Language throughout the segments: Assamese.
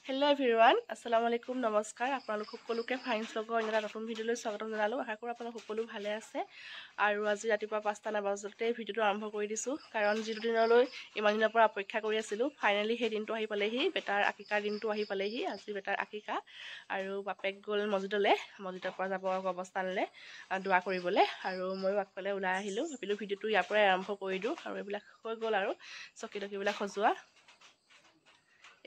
Hello everyone, assalamu alaikum, namaskar. আপোনালোক সকলোকে ফাইন্স লগৰ এটা নতুন ভিডিঅ'লৈ স্বাগতম জনালো। আশা কৰোঁ আপোনালোক সকলো ভালে আছে। আৰু আজি ৰাতিপুৱা 5টা বজাতে ভিডিঅ'টো আৰম্ভ কৰি দিছো কাৰণ যিটো দিনলৈ ইমান দিনৰ পৰা অপেক্ষা কৰি আছিলো ফাইনালি সেই দিনটো আহি পালেহি বেটাৰ আকিকাৰ দিনটো আহি পালেহি আজি বেটাৰ আকিকা আৰু বাপেক গ'ল মছজিদলৈ মছজিদৰ পৰা যাব অৱস্থানলৈ দোৱা কৰিবলৈ আৰু ময়ো আগফালে ওলাই আহিলো ভাবিলো ভিডিঅ'টো ইয়াৰ পৰাই আৰম্ভ কৰি দিওঁ আৰু এইবিলাক হৈ গ'ল আৰু চকী টকীবিলাক সজোৱা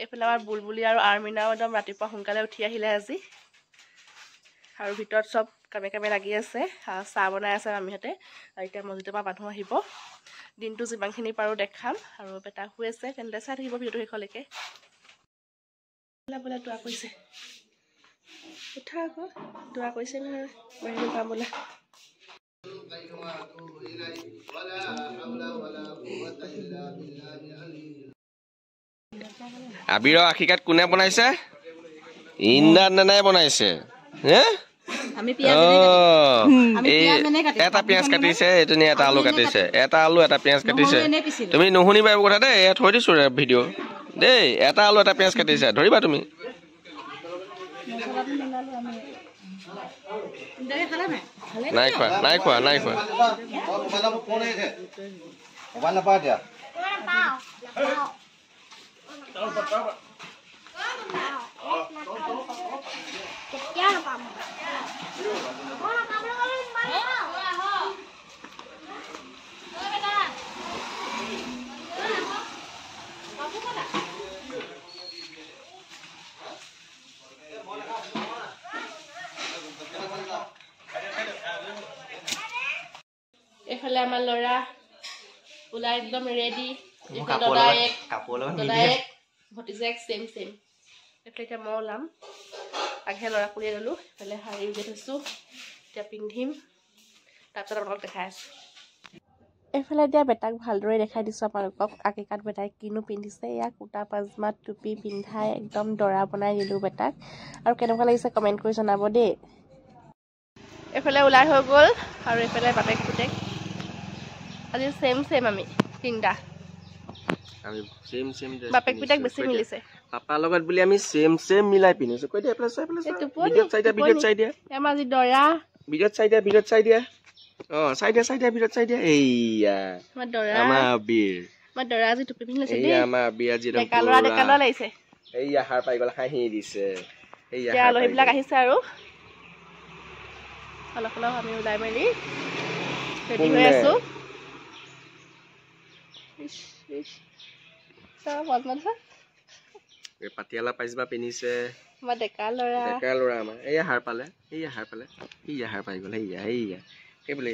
এইফালে আমাৰ বুলবুলি আৰু আৰ্মিনাও একদম ৰাতিপুৱা সোনকালে উঠি আহিলে আজি আৰু ভিতৰত সব কামে কামে লাগি আছে চাহ বনাই আছে মামিহঁতে এতিয়া মছজিদৰ পৰা মানুহ আহিব দিনটো যিমানখিনি পাৰোঁ দেখাম আৰু বেটা শুই আছে তেন্তে চাই থাকিব ভিডিঅ'টো শেষলৈকে বোলে দোৱা কৰিছে উঠা আকৌ দোৱা কৰিছে নহয় বাহিৰত যাম বোলে আবিৰৰ আশীকাত কোনে বনাইছে ইন্দান নানাই বনাইছে হে আমি এটা পিয়াজ কাটিছে এজনী এটা আলু কাটিছে এটা আলু এটা পিয়াজ কাটিছে তুমি নুশুনিবা এই কথা দেই এয়া থৈ দিছো ভিডিঅ' দেই এটা আলু এটা পিয়াজ কাটিছে ধৰিবা তুমি নাই খোৱা এইফালে আমাৰ ল'ৰা ওলাই একদম ৰেডি ভতিজাক চেম এইফালে এতিয়া মই ওলাম আগে ল'ৰা কুলিয়াই ল'লোঁ এইফালে শাৰী উলিয়াই থৈছোঁ এতিয়া পিন্ধিম তাৰপিছত আপোনালোকক দেখাই আছোঁ এইফালে এতিয়া বেটাক ভালদৰে দেখাই দিছোঁ আপোনালোকক আকিকাত বেটাই কিনো পিন্ধিছে এয়া কুৰ্তা পাজামা টুপি পিন্ধাই একদম দৰা বনাই দিলোঁ বেটাক আৰু কেনেকুৱা লাগিছে কমেণ্ট কৰি জনাব দেই এইফালে ওলাই হৈ গ'ল আৰু এইফালে বাপেক পুতেক আজি চেম আমি তিনিটা আমি সেম বাপেক পুতেক বেছি মিলিছে পাপাৰ লগত বুলি আমি সেম মিলাই পিন্ধিছো কৈ দিয়া প্লাস ভিডিঅ'ত চাই দিয়া আমাৰ আজি দৰা ভিডিঅ'ত চাই দিয়া অ চাই দিয়া এইয়া আমাৰ দৰা আমাৰ আবিৰ আমাৰ দৰা আজি টুপি পিন্ধিছে দেই এইয়া আমাৰ আবিৰ আজি ডেকা ল'ৰা লাগিছে এইয়া হাৰ পাই গ'ল হাঁহি দিছে এইয়া এতিয়া আলহীবিলাক আহিছে আৰু অলপ আমি ওলাই মেলি ৰেডি হৈ আছো পাটিয়ালা পাইজমা পিন্ধিছে আমাৰ ডেকা ল'ৰা আমাৰ এইয়া হাৰ পালে এইয়া হাৰ পাই গ'ল এইয়া এইফালে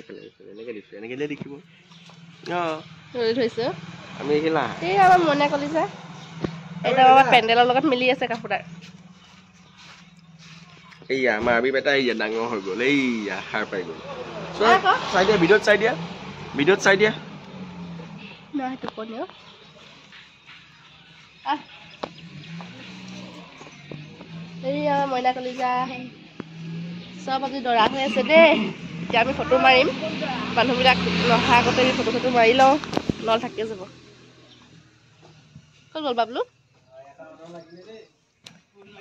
এনেকে দেখিব থৈছো আমি এইখিলা এই আমাৰ মনে কলিজা একদম আমাৰ পেণ্ডেলৰ লগত মিলি আছে কাপোৰ এইয়া আমাৰ আবি বেটা এইয়া ডাঙৰ হৈ গ'ল এইয়া হাৰ পাই গ'ল চাই দিয়া ভিডিঅ'ত চাই দিয়া নাই টোপনিও এই আমাৰ মইনা কলিজা চব আজি দৰা হৈ আছে দেই এতিয়া আমি ফটো মাৰিম মানুহবিলাক নহা আগতে আমি ফটো মাৰি লওঁ নল থাকি যাব ক'ত গ'ল বাবলু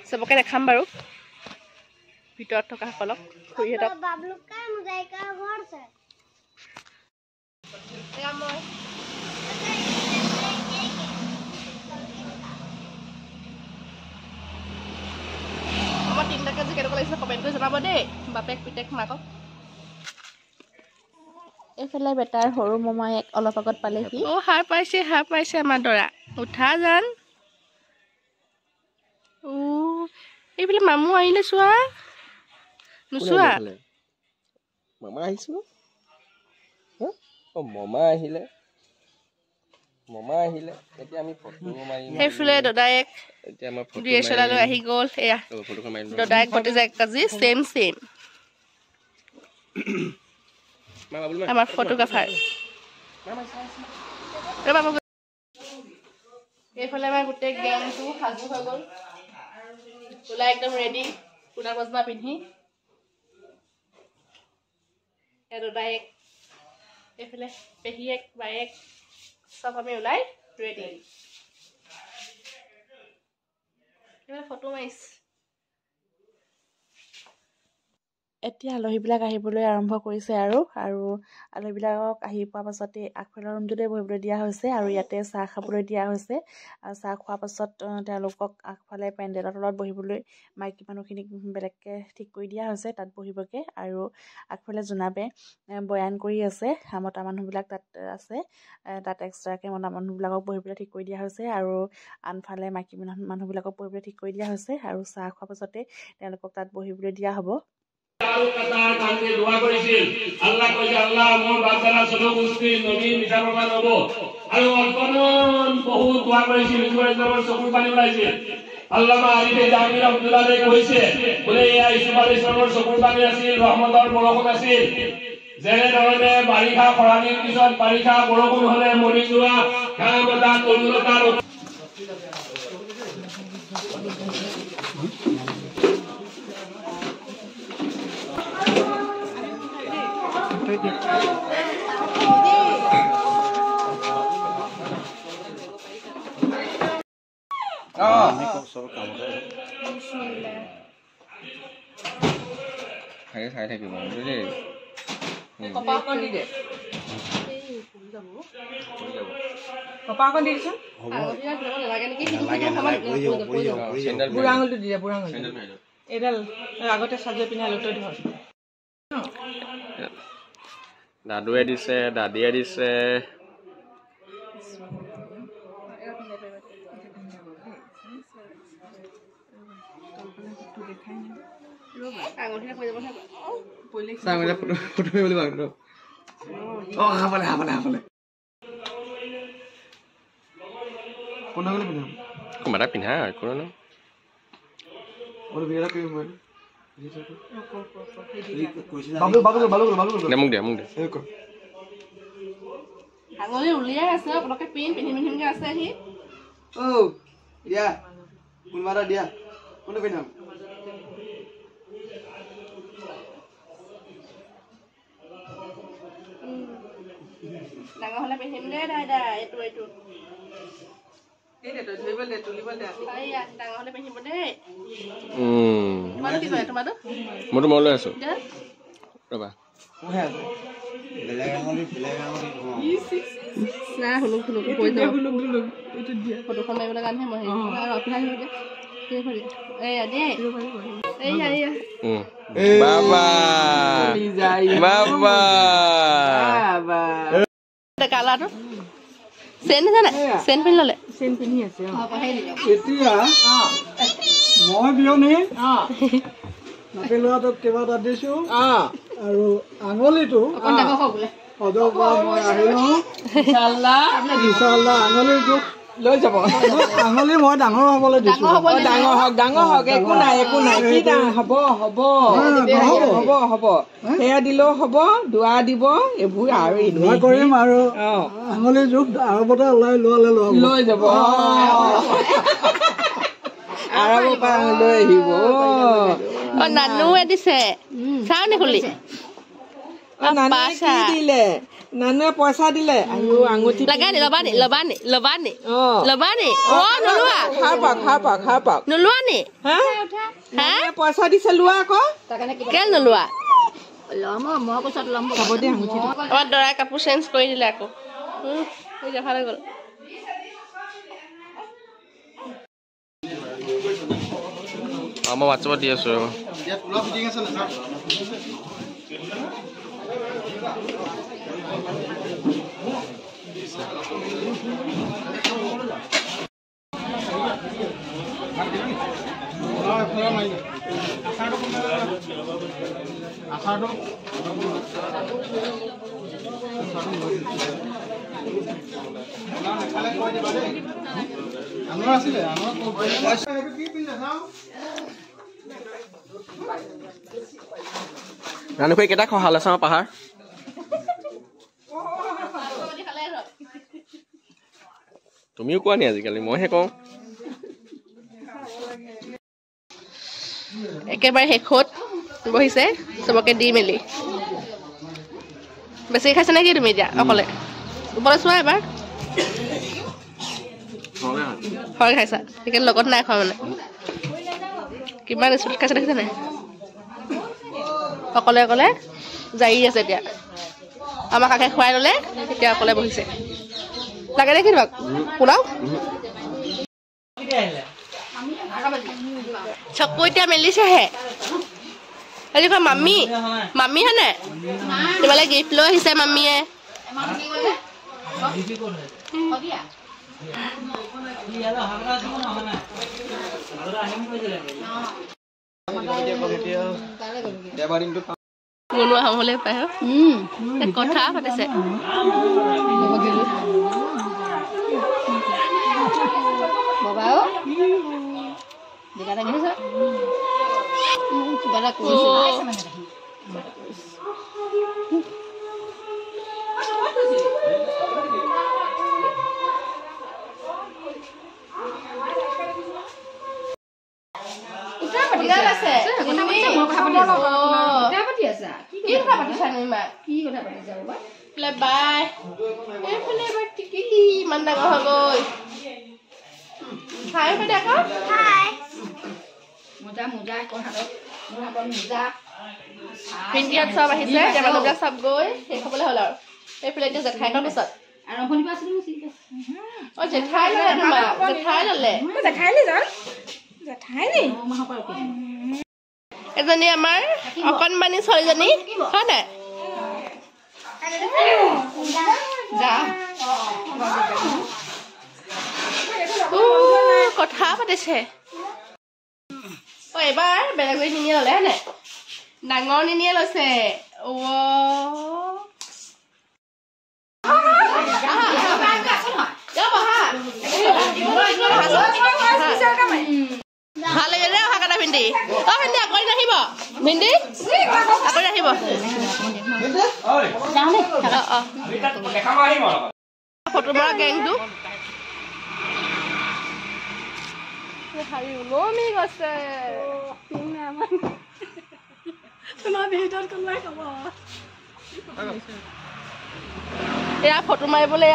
চবকে দেখাম বাৰু ভিতৰত থকা সকলক খুৰীহঁতক আমাৰ তিনিটাকে যে কেনেকুৱা লাগিছে কমেণ্ট কৰি জনাব দেই বাপেক পিতেক মাকক এইফালে বেটাৰ সৰু মমায়েক অলপ আগত পালেহি হাৰ পাইছে আমাৰ দৰা উঠা যান এইফালে মামু আহিলে চোৱা নোচোৱা মামা আহিছো মামা আহিলে এতিয়া আমি ফটো মাৰিম সেইফালে দদায়েক এতিয়া আমাৰ ফটো DSLR লৈ আহি গ'ল এয়া ফটোখন মাৰিম দদায়েক ভতিজাক কাজি চেম আমাৰ ফটোগ্ৰাফাৰ এইফালে আমাৰ গোটেই গেংটো সাজু হৈ গ'ল ওলাই একদম ৰেডি কুৰ্তা পাজামা পিন্ধি দদায়েক এইফালে পেহীয়েক বায়েক চব আমি ওলাই ৰেডি ফটো মাৰিছ এতিয়া আলহীবিলাক আহিবলৈ আৰম্ভ কৰিছে আৰু আলহীবিলাকক আহি পোৱাৰ পাছতে আগফালৰ ৰুমটোতে বহিবলৈ দিয়া হৈছে আৰু ইয়াতে চাহ খাবলৈ দিয়া হৈছে আৰু চাহ খোৱাৰ পাছত তেওঁলোকক আগফালে পেণ্ডেলৰ তলত বহিবলৈ মাইকী মানুহখিনিক বেলেগকৈ ঠিক কৰি দিয়া হৈছে তাত বহিবকৈ আৰু আগফালে জোনাবে বয়ান কৰি আছে মতা মানুহবিলাক তাত আছে তাত এক্সট্ৰাকৈ মতা মানুহবিলাকক বহিবলৈ ঠিক কৰি দিয়া হৈছে আৰু আনফালে মাইকী মানুহবিলাকক বহিবলৈ ঠিক কৰি দিয়া হৈছে আৰু চাহ খোৱাৰ পাছতে তেওঁলোকক তাত বহিবলৈ দিয়া হ'ব আল্লাহ কৈছে আল্লাহ মোৰ বান্দাৰা চলো মুস্তি নবী মিঠা প্ৰমাণ হ'ব আৰু অল্পনন বহুত দোৱা কৰিছিল ইছমাইলৰ চকুৰ পানী ওলাইছে আল্লামা আলিফে জামি ৰাহমাতুল্লাহ কৈছে বোলে এই ইছমাইলৰ চকুৰ পানী আছিল ৰহমতৰ বৰষুণ আছিল যেনে ধৰণে বাৰিষা খৰালিৰ পিছত বাৰিষা বৰষুণ হ'লে মৰি যোৱা ঘাঁহ বতা তৰুলতা খাই থাকিব দেই কপাকন দি দে কপাকন দি দিছ নালাগে নেকি বুঢ়া আঙুলটো দি দে বুঢ়া আঙুল এডাল আগতে সাজে পিন্ধাই লৈ ধৰ দাদুৱে দিছে দাদিয়ে দিছে পিন্ধা কোনো মোক দে আঙুলি উলিয়াই আছে আপোনালোকে পিন্ধিমকে আছে আহি দিয়া কোনোবা এটা দিয়া কোনে পিন্ধাম ডাঙৰ হলে পিন্ধিম দে দাদা এইটো ডাঙৰ হলে পিন্ধিব দেই মইতো মই লৈ আছো ৰবা ফটোখন মাৰিবলৈ কাৰণেহে মই কালাৰটো চেন জানে চেন পিন্ধি ললে চেন পিন্ধি আছে এতিয়া মই বিয়নী নাপি লোৱাটোত কিবা এটা দিছো আৰু আঙুলিটো মই আহিলো ইনশাআল্লাহ আঙুলিটো লৈ যাব আঙুলি মই ডাঙৰ হবলৈ দিছো ডাঙৰ হওক একো নাই কি হ'ব সেয়া দিলেও হ'ব দোৱা দিব এইবোৰ আৰু মই কৰিম আৰু আঙুলি জোখ আৰবতে ওলাই লৈ যাব আৰবৰ পৰা লৈ আহিব নানুৱে দিছে চাও নে খুলি দিলে নানুৱে পইচা দিলে আৰু আঙুঠি লবানি নোলোৱা নি পইচা দিছে লোৱা আকৌ কেলে নোলোৱা আমাৰ দৰাই কাপোৰ চেঞ্জ কৰি দিলে আকৌ ভালে গ'ল মই হোৱাটছএপত দি আছো ৰাণু খুৰী কেইটা খহালে চাওঁ পাহাৰ তুমিও কোৱা নি আজিকালি মইহে কওঁ একেবাৰে শেষত বহিছে চবকে দি মেলি বেছি খাইছে নেকি তুমি এতিয়া অকলে ওপৰত চোৱা এবাৰ হয় খাইছা সেইকাৰণে লগত নাই খোৱা মানে কিমান স্কুল খাইছে দেখিছে নাই অকলে অকলে যাই আছে এতিয়া আমাৰ কাকে খুৱাই ল'লে এতিয়া অকলে বহিছে লাগে দেখি তোমাক পোলাও চকু এতিয়া মেলিছেহে আজি কয় মাম্মী মাম্মী হয়নে তোমালে গিফ্ট লৈ আহিছে মাম্মীয়ে বনোৱা হ'বলৈ পায় কথা পাতিছে ইমান ডাঙৰ হৈ গৈ হাই বাইদেউ আকৌ পিন্ধিয়াত চব আহিছে এতিয়া মানুহবিলাক চব গৈ শেষ হ'বলৈ হ'ল আৰু এইফালে এতিয়া জেঠাইকৰ পিছত জেঠাই ল'লে তোমাৰ জেঠাই ল'লে এজনী আমাৰ অকণমানি ছোৱালীজনী হয় নাই কথা পাতিছে এইবাৰ বেলেগ নিনিয়ে ল'লে হয় নাই ডাঙৰ নিনিয়ে লৈছে ভাল লাগে দে অহা কাটা ভিন্দি ভিন্দি আকৌ নাহিব ভিন্দি আকৌ নাহিব ফটো মৰা গেংটো ওলমি গৈছে এয়া ফটো মাৰিবলৈ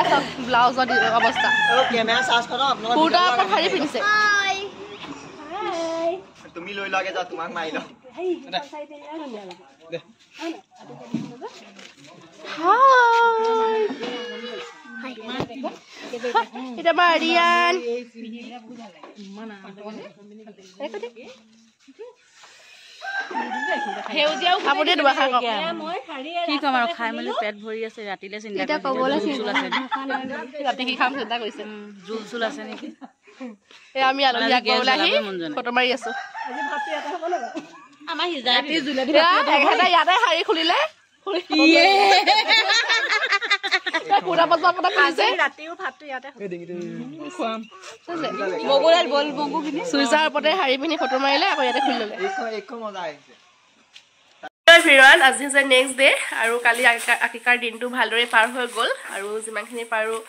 ব্লাউজৰ অৱস্থা কুৰ্তাৰ ওপৰত শাৰী পিন্ধিছে তুমি লৈ লাগে যা তোমাক মাৰি লওঁ এটা বাৰিয়ান আপুনি কি কম আৰু খাই মেলি পেট ভৰি আছে ৰাতিলে চিন্তা ৰাতি কি খাম চিন্তা কৰিছে জোল চোল আছে নেকি আমি আলহী আগবঢ়াবলৈ আহি ফটো মাৰি আছো আমাৰ সিজাই ইয়াতে শাৰী খুলিলে চুইজাৰ ওপৰতে শাৰী পিন্ধি ফটো মাৰিলে আকৌ ইয়াতে খুলি ল'লে আজি হৈছে নেক্সট ডে আৰু কালি আকিকাৰ দিনটো ভালদৰে পাৰ হৈ গ'ল আৰু যিমানখিনি পাৰোঁ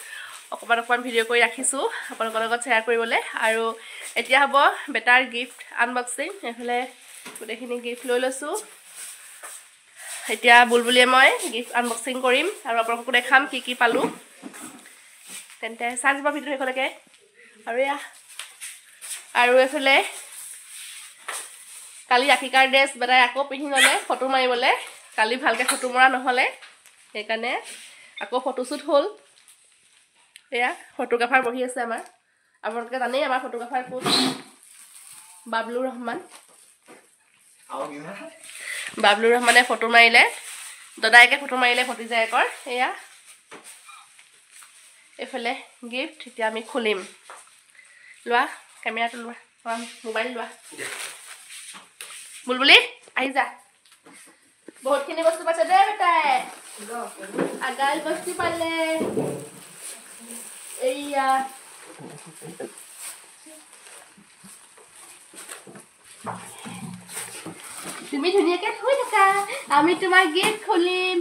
অকণমান ভিডিঅ' কৰি ৰাখিছোঁ আপোনালোকৰ লগত শ্বেয়াৰ কৰিবলৈ আৰু এতিয়া হ'ব বেটাৰ গিফ্ট আনবক্সিং এইফালে গোটেইখিনি গিফ্ট লৈ লৈছোঁ এতিয়া বুলবুলিয়ে মই গিফ্ট আনবক্সিং কৰিম আৰু আপোনালোককো দেখাম কি কি পালোঁ তেন্তে চাই যাব ভিডিঅ' শেষলৈকে আৰু এইফালে কালি আকিকাৰ ড্ৰেছ বেটাই আকৌ পিন্ধি ল'লে ফটো মাৰিবলৈ কালি ভালকৈ ফটো মৰা নহ'লে সেইকাৰণে আকৌ ফটোশ্বুট হ'ল এয়া ফটোগ্ৰাফাৰ বহি আছে আমাৰ আপোনালোকে জানেই আমাৰ ফটোগ্ৰাফাৰ কোন বাবলুৰ ৰহমানে ফটো মাৰিলে দাদাইকে ফটো মাৰিলে ভতিজায়েকৰ এয়া এইফালে গিফ্ট এতিয়া আমি খুলিম লোৱা কেমেৰাটো লোৱা মোবাইল লোৱা বুলবুলি আহি যা বহুতখিনি বস্তু পাইছে দেই বেটাই আগাল বস্তু পালে এইয়া তুমি ধুনীয়াকৈ থৈ থাকা আমি তোমাৰ গিফ্ট খুলিম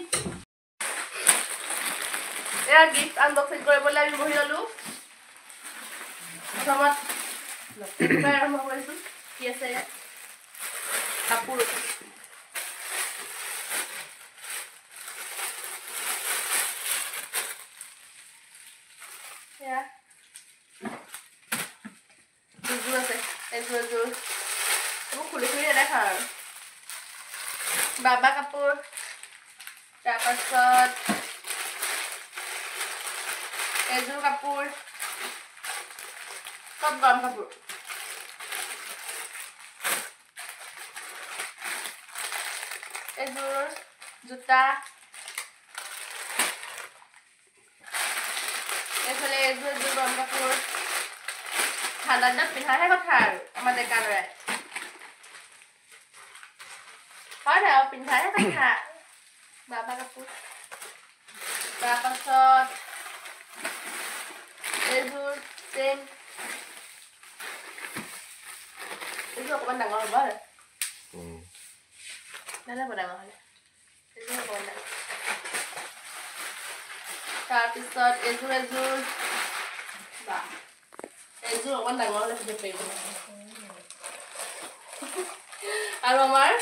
এয়া গিফ্ট আনবক্সিং কৰিবলৈ আমি বহি ল'লোঁ প্ৰথমত আৰম্ভ কৰিছোঁ কি আছে ইয়াত কাপোৰ এয়া দুযোৰ আছে এযোৰ দেখা বাবা কাপোৰ তাৰপাছত এযোৰ কাপোৰ সব গৰম কাপোৰ এযোৰ জোতা এইফালে এযোৰ গৰম কাপোৰ ঠাণ্ডা দিনত পিন্ধাহে কথা আৰু আমাৰ ডেকা ল'ৰাই হয় আৰু পিন্ধাহে কথা বাবা কাপোৰ তাৰপাছত এইযোৰ চেম এইযোৰ অকণমান ডাঙৰ হ'ব আৰু নালাব ডাঙৰ হ'লে এইযোৰ অকণমান ডাঙৰ তাৰপিছত এইযোৰ বা এইযোৰ অকণমান ডাঙৰ হ'লে পিন্ধিব পাৰিব আৰু আমাৰ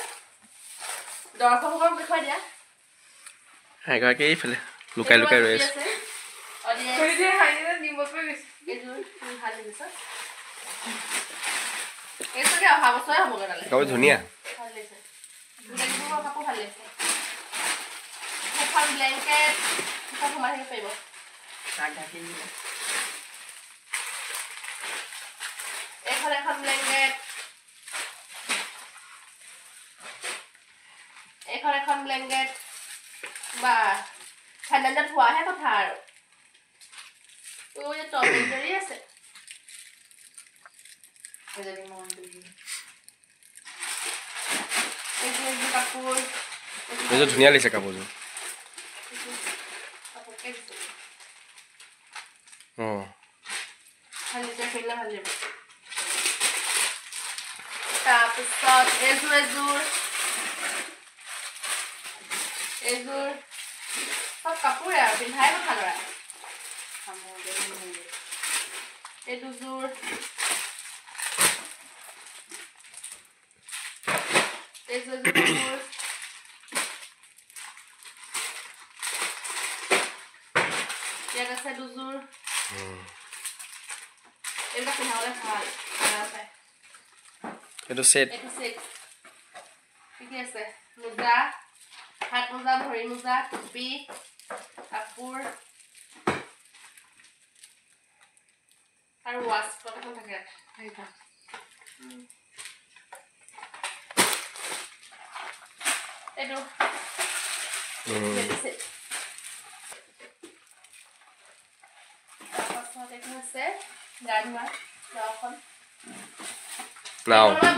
দৰ্শকৰ বিষয়ে দিয়া এগৰাকী এইফালে লুকাই লুকাই ৰৈ আছে অহা বছৰে হ'বগৈ তালে কাপোৰ ধুনীয়া ভাল লাগিছে কাপোৰ ভাল লাগিছে সেইখন ব্লেংকেট সেইখন সোমাই থাকিব পাৰিব এইখন এখন ব্লেংকেট এইখন এখন ব্লেংকেট বা ঠাণ্ডাত হোৱাহে কথা আৰু টম এণ্ড জেৰী আছে কাপোৰ এইযোৰ ধুনীয়া লাগিছে কাপোৰযোৰ অঁ ভাল লাগিছে খেলিলে ভাল লাগিব তাৰপিছত এইযোৰ সব কাপোৰে আৰু পিন্ধাই কথা ল'ৰা এই দুযোৰ এইযোৰ কাপোৰ ইয়াত আছে দুযোৰ এইবিলাক পিন্ধাবলৈ ভাল এইটো ছেট কি আছে মোজা হাত মোজা ভৰি মোজা টুপি কাপোৰ আৰু ৱাচ এখন থাকে এইটো তাৰপাছত এইখন আছে গা ধোৱা নাওখন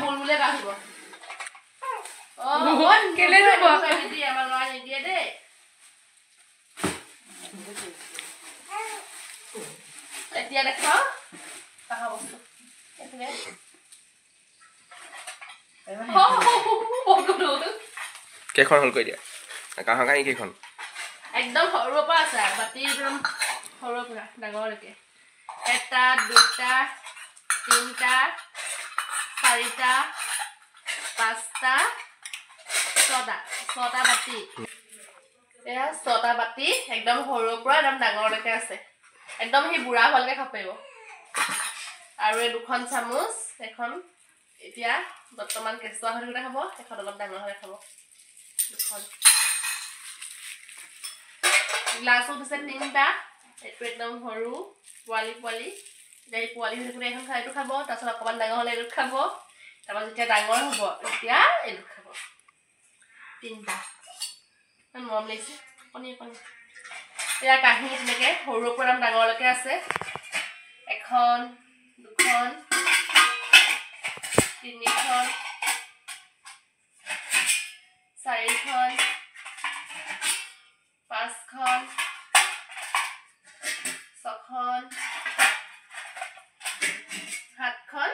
বুল বুলে গা ধুব কেলে ধুব নিদিয়ে আমাৰ ল'ৰাই নিদিয়ে দেই এতিয়া দেখাও কাহা বস্তু কেইখন হ'ল কৈ দিয়া কাঁহৰ কাঁহী কেইখন একদম সৰুৰ পৰা আছে বাতি একদম সৰুৰ পৰা ডাঙৰলৈকে এটা দুটা তিনিটা চাৰিটা পাঁচটা ছটা বাতি এয়া ছটা বাতি একদম সৰুৰ পৰা একদম ডাঙৰলৈকে আছে একদম সেই বুঢ়া হোৱালৈকে খাব পাৰিব আৰু এই দুখন চামুচ এখন এতিয়া বৰ্তমান কেঁচুৱা হৈ থাকোঁতে খাব এখন অলপ ডাঙৰ হ'লে খাব দুখন গ্লাছো দিছে তিনিটা এইটো একদম সৰু পোৱালি এতিয়া এই পোৱালি হৈ থাকোঁতে এখন খাই এইটো খাব তাৰপিছত অকণমান ডাঙৰ হ'লে এইটো খাব তাৰপৰা যেতিয়া ডাঙৰ হ'ব তেতিয়া এইটো খাব তিনিটা ইমান মৰম লাগিছে কণী এয়া কাঁহী তেনেকৈ সৰুৰ পৰা ডাঙৰলৈকে আছে এখন দুখন তিনিখন চাৰিখন পাঁচখন ছখন সাতখন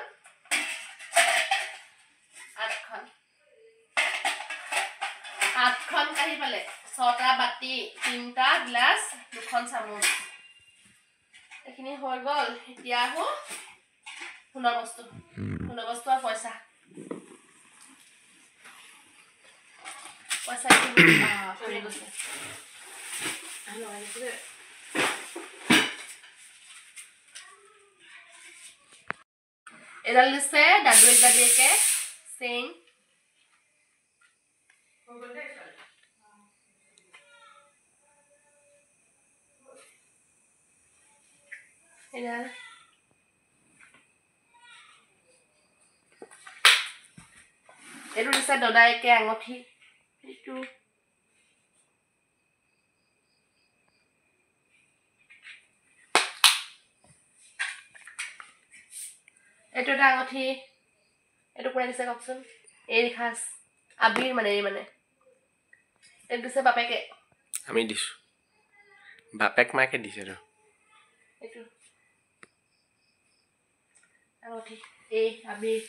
আঠখন কাঁহী পালে ছটা বাতি তিনিটা গ্লাছ দুখন চামুচ এইখিনি হৈ গ'ল এতিয়া আহোঁ সোণৰ বস্তু আৰু পইচা ফুৰি গৈছে এডাল দিছে দাদু এক দাদীয়েকে চেইন এইটো দিছে দদায়েকে আঙঠি এইটো এইটো এটা আঙঠি এইটো কোনে দিছে কওকচোন এই খাস আবিৰ মানে এইটো দিছে বাপেকে আমি দিছো বাপেক মাকে দিছে ৰ এইটো আঙঠি এই আবিৰ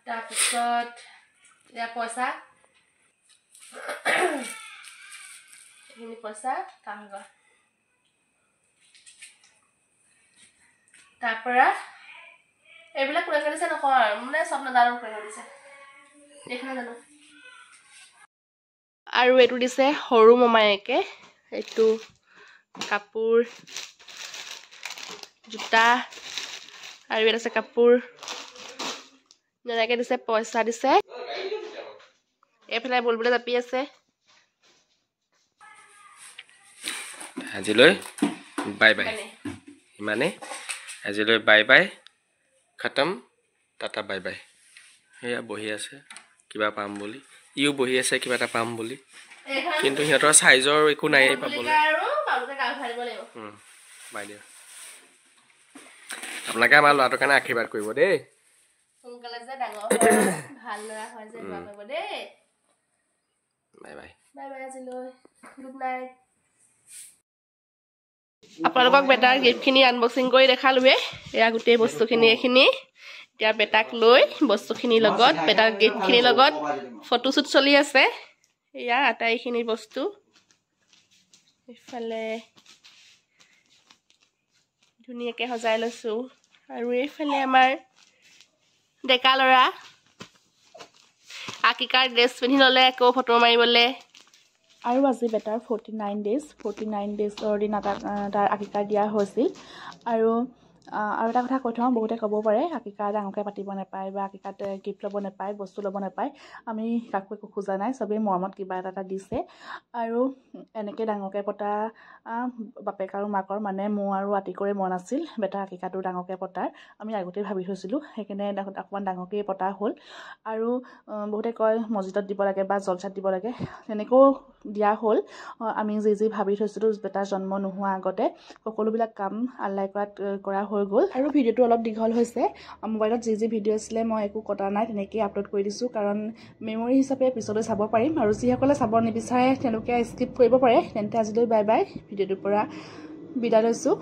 তাৰপিছত এয়া পইচা এইখিনি পইচা কামগৰ তাৰপৰা এইবিলাক কোনে কৰিছে নকওঁ আৰু মানে চব নাজানো কোনে কৰিছে এইখিনি জানো আৰু এইটো দিছে সৰু মমায়েকে এইটো কাপোৰ জোতা আৰু ইয়াত আছে কাপোৰ যেনেকৈ দিছে পইচা দিছে এইফালে বুলবুলে জাপি আছে আজিলৈ বাই বাই ইমানে আজিলৈ বাই বাই খতম টাটা বাই বাই সেয়া বহি আছে কিবা পাম বুলি ইও বহি আছে কিবা এটা পাম বুলি কিন্তু সিহঁতৰ সাইজৰ একো নাই পাবলৈ বাই দিয়া আপোনালোকে আমাৰ ল'ৰাটোৰ কাৰণে আশীৰ্বাদ কৰিব দেই সোনকালে যে ডাঙৰ ভাল ল'ৰা হয় যে দোৱা কৰিব দেই বাই বাই বাই বাই আজিলৈ গুড নাইট আপোনালোকক বেটাৰ গিফ্টখিনি আনবক্সিং কৰি দেখালোৱে এয়া গোটেই বস্তুখিনি এইখিনি এতিয়া বেটাক লৈ বস্তুখিনিৰ লগত বেটাৰ গিফ্টখিনিৰ লগত ফটোশ্বুট চলি আছে এয়া আটাইখিনি বস্তু এইফালে ধুনীয়াকৈ সজাই লৈছোঁ আৰু এইফালে আমাৰ ডেকা ল'ৰা আকিকাৰ ড্ৰেছ পিন্ধি ল'লে আকৌ ফটো মাৰিবলৈ আৰু আজি বেটাৰ 49 ডেজৰ দিনা তাৰ আকিকাৰ দিয়া হৈছিল আৰু এটা কথা কৈ থওঁ বহুতে ক'ব পাৰে আকিকা ডাঙৰকৈ পাতিব নাপায় বা আকিকাত গিফ্ট ল'ব নাপায় বস্তু ল'ব নাপায় আমি কাকো একো খোজা নাই চবেই মৰমত কিবা এটা দিছে আৰু এনেকৈ ডাঙৰকৈ পতা বাপেক আৰু মাকৰ মানে মোৰ আৰু আতিকৰে মন আছিল বেটাৰ আকিকাটো ডাঙৰকৈ পতাৰ আমি আগতেই ভাবি থৈছিলোঁ সেইকাৰণে অকণমান ডাঙৰকৈ পতা হ'ল আৰু বহুতে কয় মছজিদত দিব লাগে বা জলচাত দিব লাগে তেনেকৈও দিয়া হ'ল আমি যি ভাবি থৈছিলোঁ বেটাৰ জন্ম নোহোৱা আগতে সকলোবিলাক কাম আল্লাই কৰা হৈ গ'ল আৰু ভিডিঅ'টো অলপ দীঘল হৈছে মোবাইলত যি ভিডিঅ' আছিলে মই একো কটা নাই তেনেকেই আপলোড কৰি দিছোঁ কাৰণ মেমৰি হিচাপে পিছলৈ চাব পাৰিম আৰু যিসকলে চাব নিবিচাৰে তেওঁলোকে স্কিপ কৰিব পাৰে তেন্তে আজিলৈ বাই বাই ভিডিঅ'টোৰ পৰা বিদায় লৈছোঁ